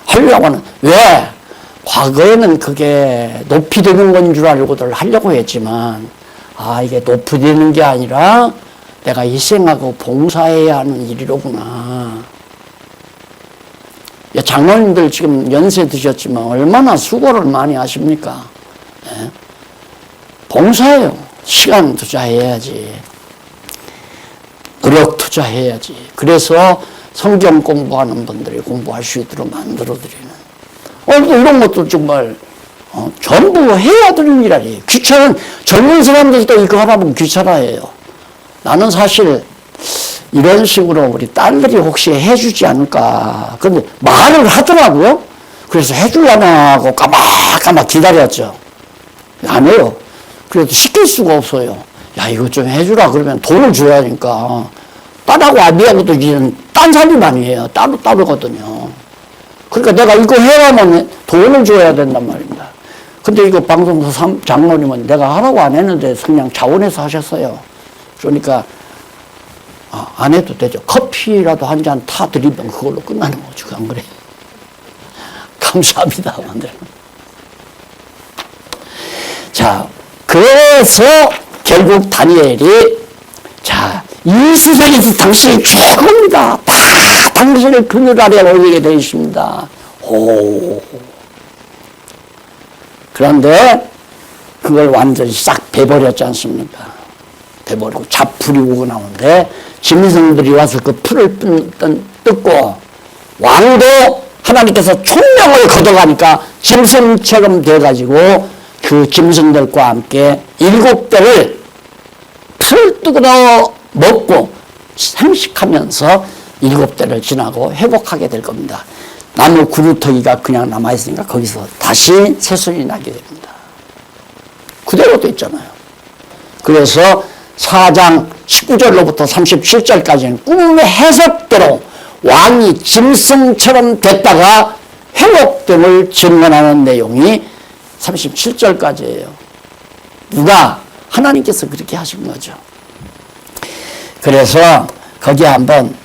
하려고 하는. 왜? 과거에는 그게 높이 되는 건 줄 알고들 하려고 했지만, 이게 높이 되는 게 아니라 내가 희생하고 봉사해야 하는 일이로구나. 장로님들 지금 연세 드셨지만 얼마나 수고를 많이 하십니까? 봉사해요. 시간 투자해야지. 노력 투자해야지. 그래서 성경 공부하는 분들이 공부할 수 있도록 만들어드리는. 또 이런 것도 정말 전부 해야 되는 일 아니에요. 귀찮은 젊은 사람들도 이거 하다 보면 귀찮아해요. 나는 사실 이런 식으로 우리 딸들이 혹시 해주지 않을까. 근데 말을 하더라고요. 그래서 해주려나 하고 까막까막 기다렸죠. 안 해요. 그래도 시킬 수가 없어요. 야, 이거 좀 해주라. 그러면 돈을 줘야 하니까. 딸하고 아비하고도 이제는 딴 살림 아니에요. 따로거든요. 그러니까 내가 이거 해라면 돈을 줘야 된단 말입니다. 근데 이거 방송사 장로님은 내가 하라고 안 했는데 그냥 자원해서 하셨어요. 그러니까 안 해도 되죠. 커피라도 한 잔 타드리면 그걸로 끝나는 거죠. 안 그래? 감사합니다. 자, 그래서 결국 다니엘이 이 세상에서 당신이 최고입니다. 다 당신을 그늘 아래 올리게 되어 있습니다. 그런데 그걸 완전히 싹 베버렸지 않습니까? 베버리고 잡풀이 오고 나오는데 짐승들이 와서 그 풀을 뜯고 왕도 하나님께서 총명을 걷어가니까 짐승처럼 돼가지고 그 짐승들과 함께 7대를 풀을 뜯어 먹고 생식하면서 7대를 지나고 회복하게 될 겁니다. 나무 구루터기가 그냥 남아있으니까 거기서 다시 새순이 나게 됩니다. 그대로 돼 있잖아요. 그래서 4장 19절로부터 37절까지는 꿈의 해석대로 왕이 짐승처럼 됐다가 회복됨을 증언하는 내용이 37절까지예요. 누가? 하나님께서 그렇게 하신 거죠. 그래서 거기에 한번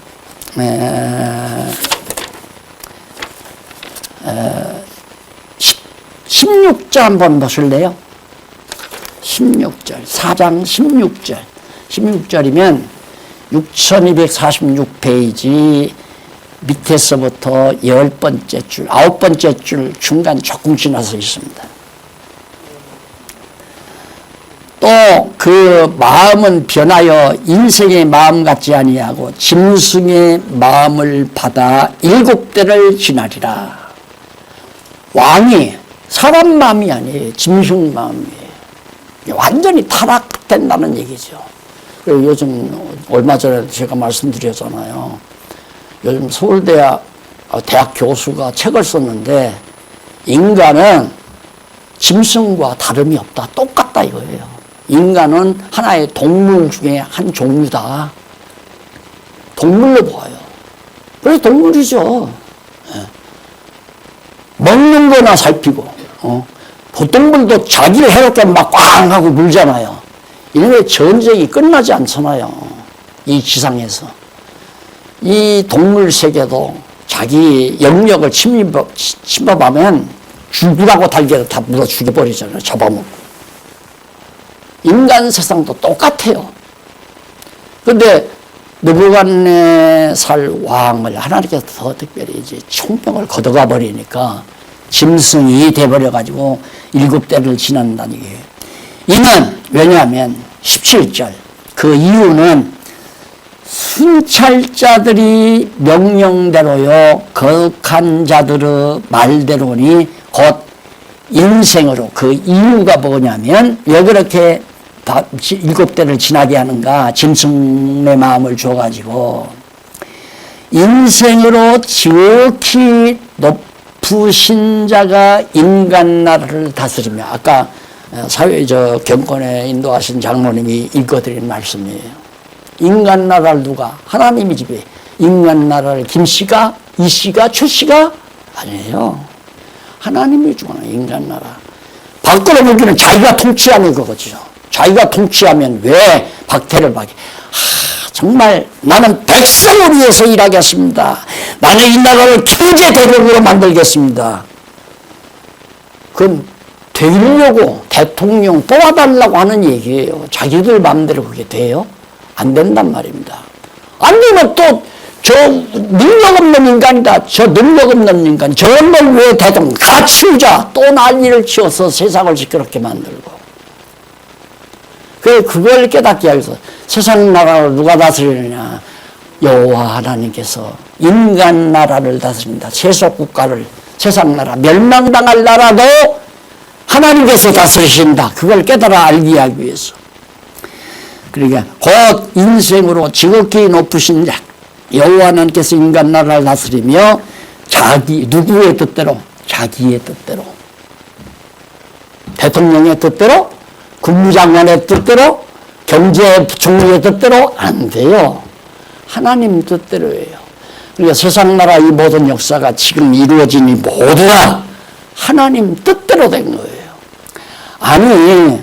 16절 한번 보실래요? 16절, 4장 16절. 16절이면 6246페이지 밑에서부터 10번째 줄, 9번째 줄 중간 조금 지나서 있습니다. 또 그 마음은 변하여 인생의 마음 같지 아니하고 짐승의 마음을 받아 7대를 지나리라. 왕이 사람 마음이 아니에요. 짐승 마음이에요. 완전히 타락된다는 얘기죠. 그리고 요즘 얼마 전에 제가 말씀드렸잖아요. 요즘 서울대학 대학 교수가 책을 썼는데 인간은 짐승과 다름이 없다. 똑같다 이거예요. 인간은 하나의 동물 중에 한 종류다. 동물로 보아요. 그래서 동물이죠. 먹는 거나 살피고, 보통물도 자기를 해롭게 막 꽝 하고 물잖아요. 이놈의 전쟁이 끝나지 않잖아요. 이 지상에서. 이 동물 세계도 자기 영역을 침범하면 죽으라고 달걀을 다 물어 죽여버리잖아요. 잡아먹고. 인간 세상도 똑같아요. 근데 느부갓네살 왕을 하나님께서 더 특별히 이제 총명을 걷어가 버리니까 짐승이 돼버려가지고 7대를 지난다는 얘기예요. 이는 왜냐하면 17절 그 이유는 순찰자들이 명령대로요 거룩한 자들의 말대로니 곧 인생으로 그 이유가 뭐냐면 왜 그렇게 7대를 지나게 하는가. 짐승의 마음을 줘가지고 인생으로 지극히 높으신 자가 인간 나라를 다스리며 아까 사회적 경건에 인도하신 장로님이 읽어드린 말씀이에요. 인간 나라를 누가? 하나님이 지배. 인간 나라를 김씨가? 이씨가? 최씨가? 아니에요. 하나님이 주는 인간 나라. 바꾸어보기는 자기가 통치하는 거거든요. 자기가 통치하면 왜 박태를 박이? 정말 나는 백성을 위해서 일하겠습니다. 나는 이 나라를 경제 대국으로 만들겠습니다. 그건 되려고 대통령 뽑아달라고 하는 얘기예요. 자기들 마음대로 그게 돼요? 안 된단 말입니다. 안 되면 또 저 능력 없는 인간이다. 저 능력 없는 인간. 저놈을 왜 대통령 다 치우자. 또 난리를 치워서 세상을 시끄럽게 만들고. 그걸 깨닫게 하기 위해서 세상 나라를 누가 다스리느냐? 여호와 하나님께서 인간 나라를 다스린다. 세속 국가를, 세상 나라, 멸망당할 나라도 하나님께서 다스리신다. 그걸 깨달아 알게 하기 위해서. 그러니까 곧 인생으로 지극히 높으신 자 여호와 하나님께서 인간 나라를 다스리며 누구의 뜻대로? 자기의 뜻대로, 대통령의 뜻대로, 국무장관의 뜻대로, 경제부총리의 뜻대로 안 돼요. 하나님 뜻대로예요. 그러니까 세상 나라 이 모든 역사가 지금 이루어지니 모두 다 하나님 뜻대로 된 거예요. 아니,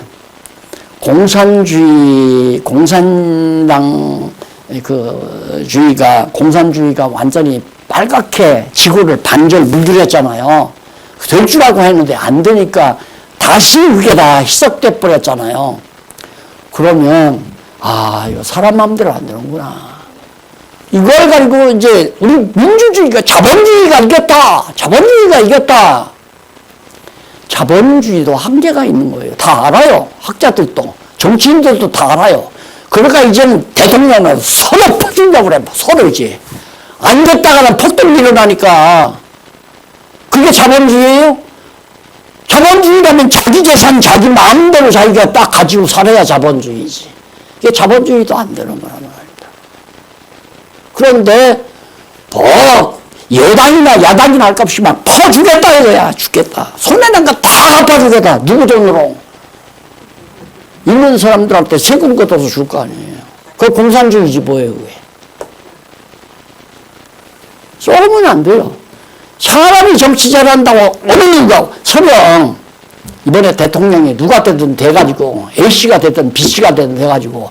공산주의가 완전히 빨갛게 지구를 반절 물들였잖아요. 될 줄 알고 했는데 안 되니까 다시 그게 다 희석돼 버렸잖아요. 그러면 이거 사람 마음대로 안 되는구나. 이걸 가지고 이제 우리 민주주의가 자본주의가 이겼다. 자본주의도 한계가 있는 거예요. 다 알아요. 학자들도 정치인들도 다 알아요. 그러니까 이제는 대통령은 서로 퍼주려고 그래. 서로 이제 안 됐다가는 폭동 일어나니까. 그게 자본주의예요? 자본주의라면 자기 재산 자기 마음대로 자기가 딱 가지고 살아야 자본주의지. 이게 자본주의도 안 되는 거란 말입니다. 그런데 더 여당이나 야당이나 할 것 없이 막 퍼주겠다 이거야. 죽겠다. 손에 난 거 다 갚아주겠다. 누구 돈으로? 있는 사람들한테 세금 걷어서 줄 거 아니에요. 그게 공산주의지 뭐예요 그게. 쏘면 안 돼요. 사람이 정치 잘한다고 어느 누가 설령 이번에 대통령이 누가 되든 돼가지고 A씨가 되든 B씨가 되든 돼가지고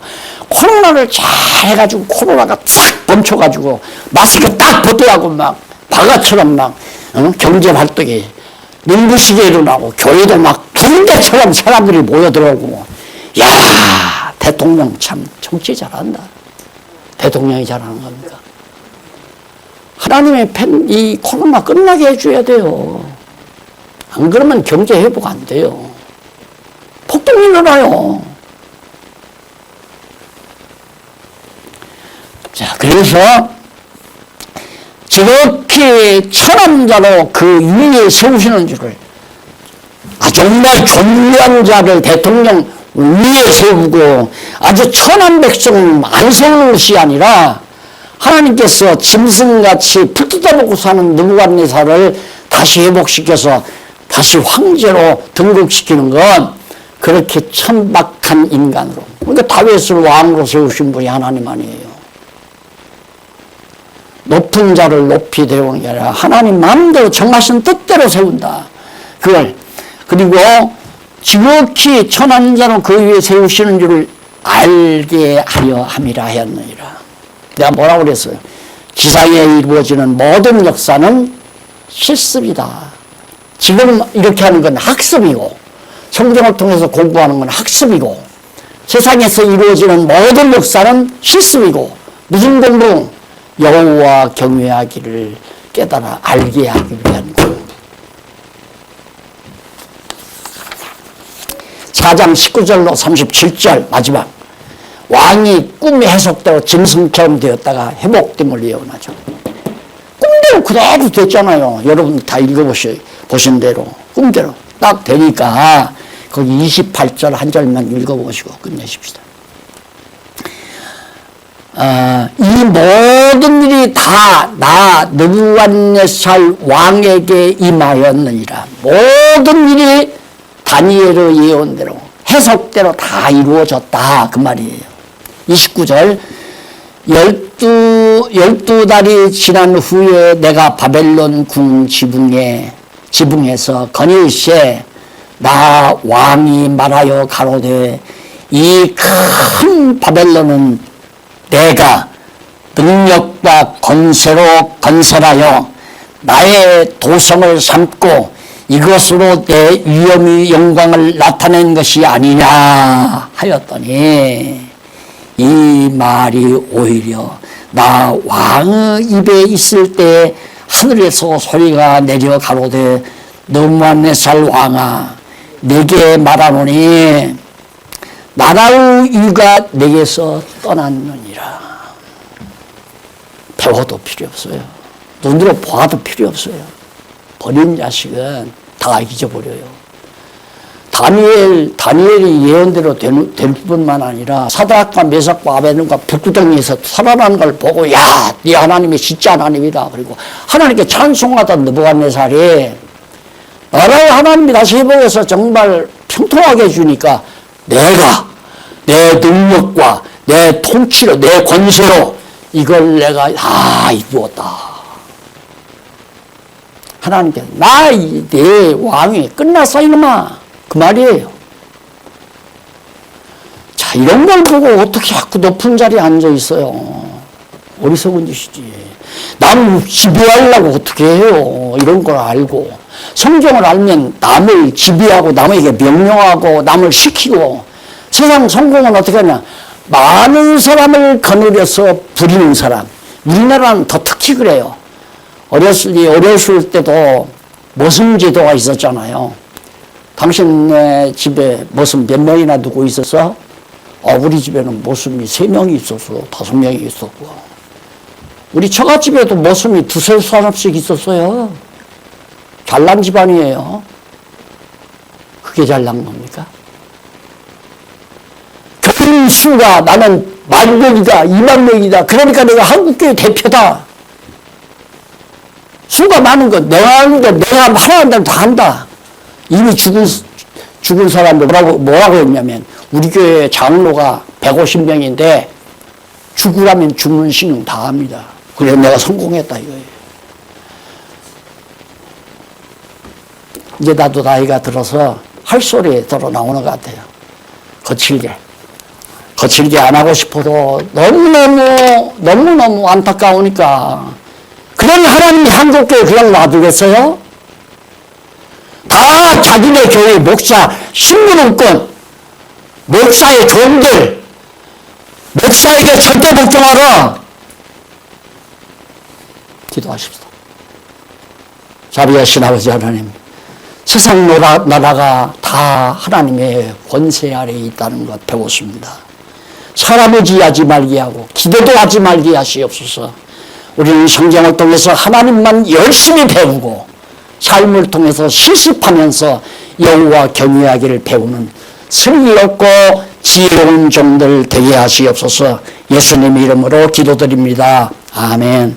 코로나를 잘 해가지고 코로나가 탁 멈춰가지고 마스크 딱 벗어하고 막 바가처럼 막 경제 활동이 눈부시게 일어나고 교회도 막 군대처럼 사람들이 모여들어오고 야 대통령 참 정치 잘한다. 대통령이 잘하는 겁니까? 하나님의 이 코로나 끝나게 해줘야 돼요. 안 그러면 경제 회복 안 돼요. 폭동이 일어나요. 자, 그래서 지극히 천한자로 그 위에 세우시는 줄을 정말 존귀한 자를 대통령 위에 세우고 아주 천한 백성을 안 세우는 것이 아니라 하나님께서 짐승같이 풀 뜯어먹고 사는 느부갓네살을 다시 회복시켜서 다시 황제로 등극시키는 건 그렇게 천박한 인간으로. 그러니까 다윗을 왕으로 세우신 분이 하나님 아니에요. 높은 자를 높이 세우는 게 아니라 하나님 마음대로 정하신 뜻대로 세운다. 그걸. 그리고 지극히 천한 자로 그 위에 세우시는 줄을 알게 하려 함이라 하였느니라. 내가 뭐라고 그랬어요? 지상에 이루어지는 모든 역사는 실습이다. 지금 이렇게 하는 건 학습이고 성경을 통해서 공부하는 건 학습이고 세상에서 이루어지는 모든 역사는 실습이고 무슨 공부? 여호와 경외하기를 깨달아 알게 하기 위한 공부. 4장 19절로 37절 마지막 왕이 꿈이 해석되고 짐승처럼 되었다가 회복됨을 예언하죠. 꿈대로 그대로 됐잖아요. 여러분 다 읽어보신 대로 꿈대로 딱 되니까 거기 28절 한 절만 읽어보시고 끝내십시다. 이 모든 일이 다 나 느부갓네살 왕에게 임하였느니라. 모든 일이 다니엘의 예언대로 해석대로 다 이루어졌다 그 말이에요. 29절 12달이 지난 후에 내가 바벨론 궁 지붕에서 건일시에 나 왕이 말하여 가로되 이 큰 바벨론은 내가 능력과 권세로 건설하여 나의 도성을 삼고 이것으로 내 위엄의 영광을 나타낸 것이 아니냐 하였더니 이 말이 오히려 나 왕의 입에 있을 때 하늘에서 소리가 내려 가로되 느부갓네살 왕아 내게 말하노니 나라의 위가 내게서 떠났느니라. 배워도 필요 없어요. 눈으로 보아도 필요 없어요. 버린 자식은 다 잊어버려요. 다니엘이 예언대로 될 뿐만 아니라 사드락과 메삭과 아베드고가 북구덩이에서 살아난 걸 보고 야, 네 하나님이 진짜 하나님이다. 그리고 하나님께 찬송하던 느부갓네살이 나라의 하나님이 다시 회복해서 정말 평통하게 해주니까 내가 내 능력과 내 통치로 내 권세로 이걸 내가 다 이루었다. 하나님께 내 왕이 끝났어 이놈아. 그 말이에요. 자, 이런 걸 보고 어떻게 자꾸 높은 자리에 앉아 있어요. 어리석은 짓이지. 남을 지배하려고 어떻게 해요. 이런 걸 알고. 성경을 알면 남을 지배하고 남에게 명령하고 남을 시키고 세상 성공은 어떻게 하냐. 많은 사람을 거느려서 부리는 사람. 우리나라는 더 특히 그래요. 어렸을 때도 모성제도가 있었잖아요. 당신네 집에 모습 몇 명이나 두고 있었어? 우리 집에는 모습이 3명이 있었어. 5명이 있었고. 우리 처갓집에도 모습이 2-3사람씩 있었어요. 잘난 집안이에요. 그게 잘난 겁니까? 교인 수가 나는 10,000명이다, 20,000명이다. 그러니까 내가 한국교회 대표다. 수가 많은 건 내가 하는데 내가 하라는 대로 다 한다. 이미 죽은 사람들 뭐라고 했냐면 우리 교회 장로가 150명인데 죽으라면 죽는 신용 다 합니다. 그래서 내가 성공했다 이거예요. 이제 나도 나이가 들어서 할 소리에 들어 나오는 것 같아요. 거칠게 안 하고 싶어도 너무너무 안타까우니까. 그러니 하나님이 한국교회 그냥 놔두겠어요? 다 자기네 교회 목사, 신분은권, 목사의 종들, 목사에게 절대 복종하라. 기도하십시다. 자비하신 아버지 하나님, 세상 나라가 다 하나님의 권세 아래에 있다는 것 배웠습니다. 사람을 지하지 말게 하고 기도도 하지 말게 하시옵소서. 우리는 성경을 통해서 하나님만 열심히 배우고 삶을 통해서 실습하면서 여호와 경외하기를 배우는 슬기롭고 지혜로운 종들 되게 하시옵소서. 예수님 이름으로 기도드립니다. 아멘.